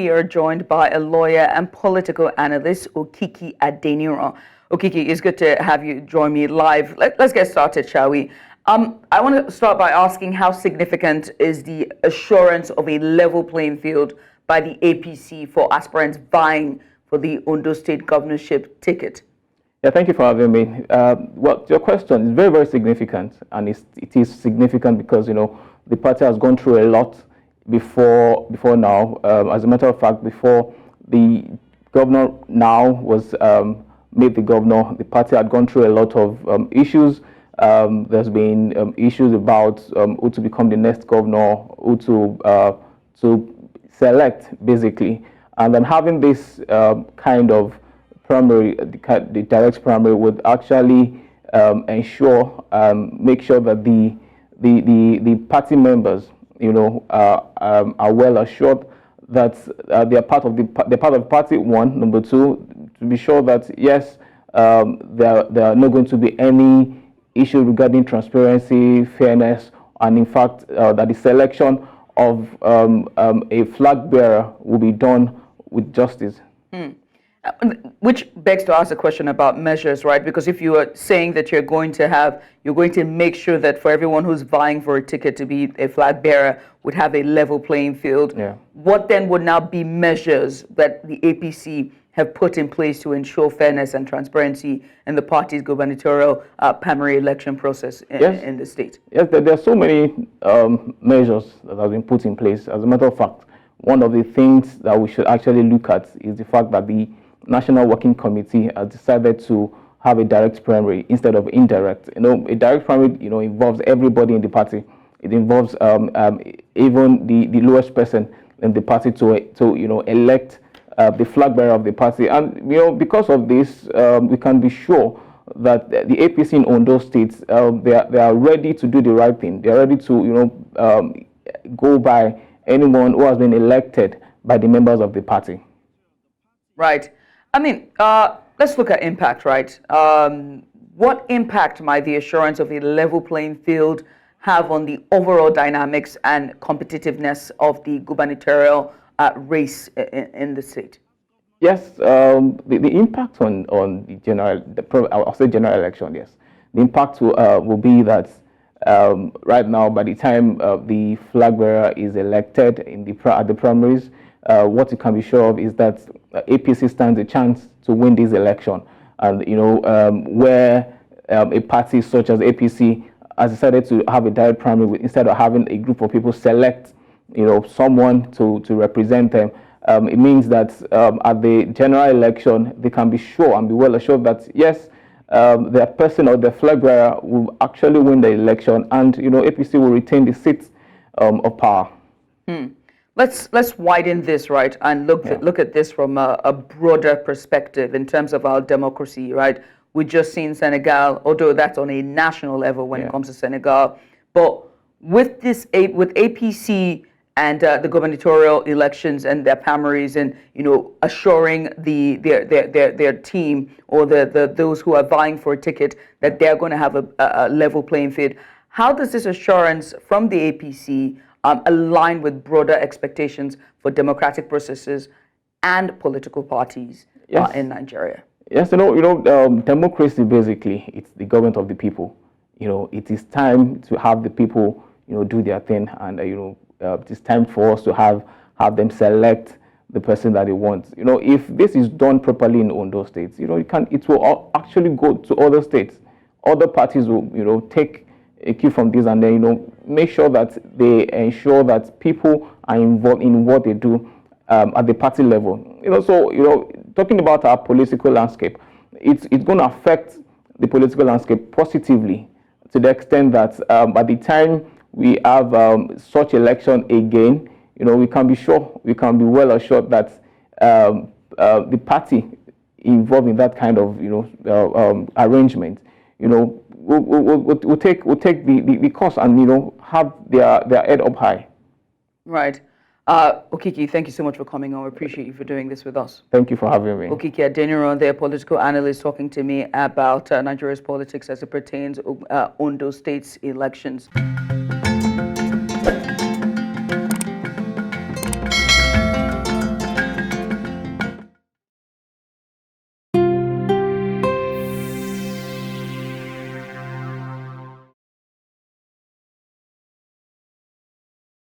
We are joined by a lawyer and political analyst, Okiki Adeniran. Okiki, it's good to have you join me live. Let's get started, shall we? I want to start by asking how significant is the assurance of a level playing field by the APC for aspirants vying for the Ondo State governorship ticket? Yeah, thank you for having me. Well, your question is very, very significant, and it is significant because the party has gone through a lot before now. As a matter of fact, before the governor now was made the governor, the party had gone through a lot of issues. There's been issues about who to become the next governor, who to select, basically. And then having this kind of primary, the direct primary would actually ensure, make sure that the party members, are well assured that they are part of the party. One, number two, to be sure that yes, there are not going to be any issue regarding transparency, fairness, and in fact that the selection of a flag bearer will be done with justice. Which begs to ask a question about measures, right? Because if you are saying that you're going to make sure that for everyone who's vying for a ticket to be a flag bearer would have a level playing field, what then would now be measures that the APC have put in place to ensure fairness and transparency in the party's gubernatorial primary election process in the state? Yes, there are so many measures that have been put in place. As a matter of fact, one of the things that we should actually look at is the fact that the National Working Committee has decided to have a direct primary instead of indirect. A direct primary, involves everybody in the party. It involves even the lowest person in the party to elect the flag bearer of the party. And because of this, we can be sure that the APC in Ondo State, they are ready to do the right thing. They are ready to go by anyone who has been elected by the members of the party. Right. I mean, let's look at impact, right? What impact might the assurance of a level playing field have on the overall dynamics and competitiveness of the gubernatorial race in the state? Yes, the impact on the I'll say general election, yes. The impact will be that right now, by the time the flag bearer is elected at the primaries, what you can be sure of is that APC stands a chance to win this election. And where a party such as APC has decided to have a direct primary instead of having a group of people select someone to represent them, it means that at the general election they can be sure and be well assured that yes, their person or the flag bearer will actually win the election, and APC will retain the seats of power. Let's widen this, right, and look at this from a broader perspective in terms of our democracy, right? We just seen Senegal, although that's on a national level when it comes to Senegal, but with APC and the gubernatorial elections and their primaries, and assuring their team or those who are vying for a ticket that they're going to have a level playing field. How does this assurance from the APC align with broader expectations for democratic processes and political parties in Nigeria? Yes, democracy, basically, it's the government of the people. It is time to have the people do their thing, and it is time for us to have them select the person that they want. If this is done properly in Ondo State, it will actually go to other states. Other parties will take a cue from this, and then make sure that they ensure that people are involved in what they do at the party level. Talking about our political landscape, it's going to affect the political landscape positively to the extent that by the time we have such election again, we can be well assured that the party involved in that kind of arrangement, will take the course and have their head up high. Right. Okiki, thank you so much for coming on. We appreciate you for doing this with us. Thank you for having me. Okiki Adeniran, their political analyst, talking to me about Nigeria's politics as it pertains to Ondo State's elections.